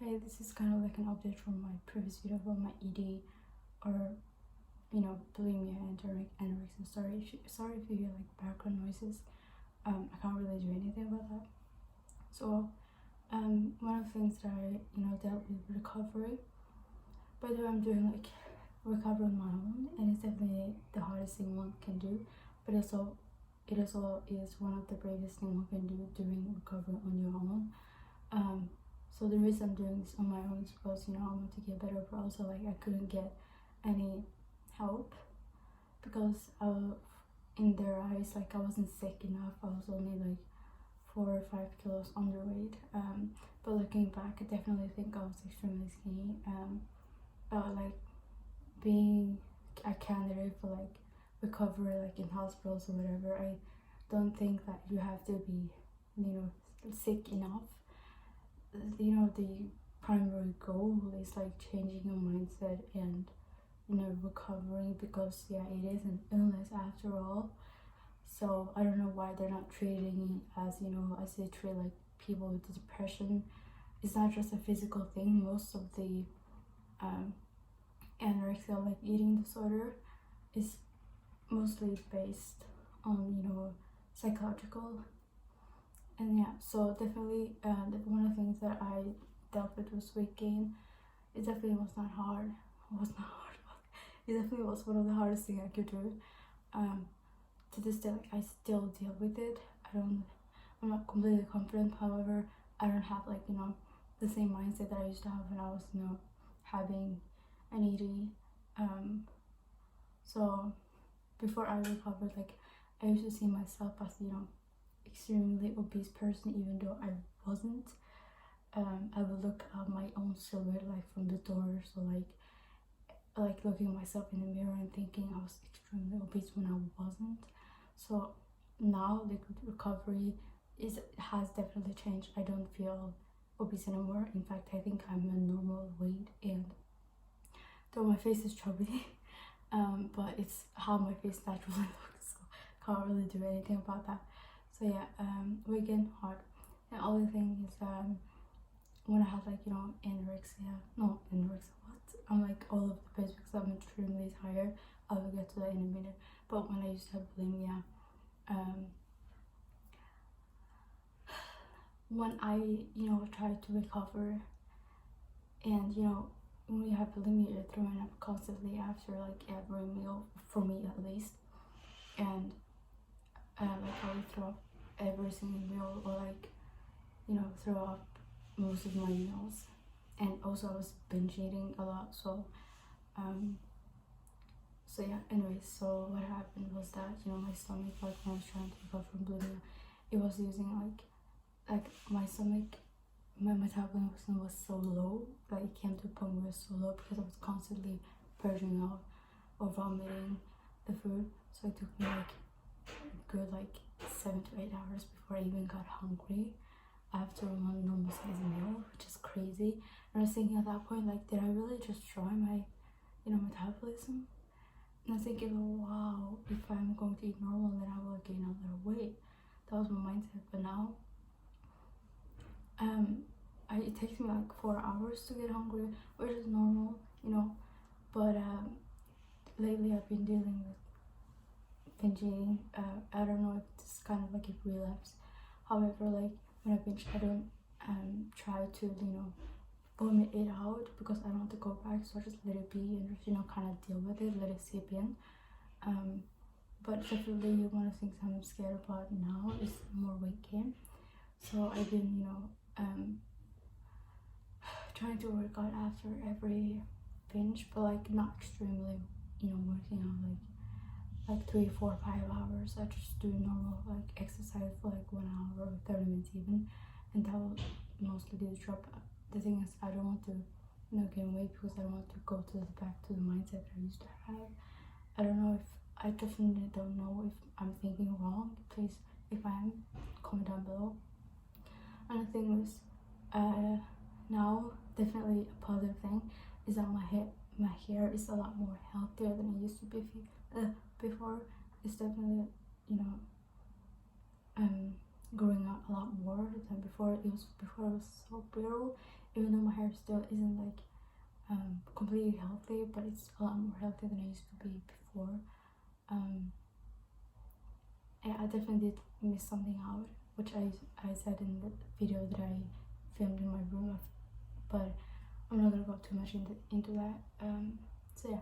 Hey, this is kind of like an update from my previous video about my ED or bulimia and anorexia. Sorry if you hear like background noises. I can't really do anything about that. So one of the things that I dealt with recovery. By the way, I'm doing like recovery on my own, and it's definitely the hardest thing one can do, but it also is one of the bravest things one can do, doing recovery on your own. So the reason I'm doing this on my own is because I want to get better, but also like I couldn't get any help because in their eyes, like I wasn't sick enough. I was only like 4 or 5 kilos underweight. But looking back, I definitely think I was extremely skinny. But like being a candidate for like recovery, like in hospitals or whatever, I don't think that you have to be sick enough. The primary goal is like changing your mindset and recovering, because it is an illness after all. So I don't know why they're not treating it as as they treat like people with depression. It's not just a physical thing. Most of the anorexia, like eating disorder, is mostly based on psychological. And yeah, so definitely one of the things that I dealt with was weight gain. It definitely was not hard. It definitely was one of the hardest things I could do. To this day, like I still deal with it. I'm not completely confident. However, I don't have like the same mindset that I used to have when I was having an ED. So before I recovered, like I used to see myself as extremely obese person, even though I wasn't. I would look at my own silhouette like from the door, so like looking at myself in the mirror and thinking I was extremely obese when I wasn't. So now the recovery has definitely changed. I don't feel obese anymore. In fact, I think I'm a normal weight, and though my face is chubby, but it's how my face naturally looks, so can't really do anything about that. So yeah, weight gain hard. And other thing is when I had like anorexia, what? I'm like all over the place because I'm extremely tired. I will get to that in a minute. But when I used to have bulimia, when I tried to recover, and when you have bulimia, you're throwing up constantly after like every meal, for me at least, and like I would throw up every single meal, or like throw up most of my meals. And also I was binge eating a lot, so yeah, anyways, so what happened was that my stomach, like when I was trying to recover from bulimia, it was using like my stomach, my metabolism was so low that it came to a point where it was so low because I was constantly purging out or vomiting the food. So it took me like a good 7 to 8 hours before I even got hungry after one normal size meal, which is crazy. And I was thinking at that point, like, did I really destroy my metabolism? And I was thinking, oh wow, if I'm going to eat normal, then I will gain a little weight. That was my mindset. But now it takes me like 4 hours to get hungry, which is normal, but lately I've been dealing with binge eating. I don't know if it's kind of like a relapse. However, like when I binge, I don't try to vomit it out because I don't want to go back, so I just let it be and just kind of deal with it, let it seep in. But definitely one of the things I'm scared about now is more weight gain. So I've been trying to work out after every binge, but like not extremely working out like 3, 4, 5 hours. I just do normal like exercise for like 1 hour or 30 minutes even, and that will mostly do the job. The thing is, I don't want to gain weight because I don't want to go back to the mindset I used to have. I don't know if I definitely don't know if I'm thinking wrong. Please, if I am, comment down below. And the thing is, now definitely a positive thing is that my hair is a lot more healthier than it used to be before. It's definitely growing out a lot more than before. It was so brittle. even though my hair still isn't like completely healthy, but it's a lot more healthy than it used to be before. Yeah, I definitely did miss something out, which I said in the video that I filmed in my room, but I'm not gonna go too much into that. So yeah.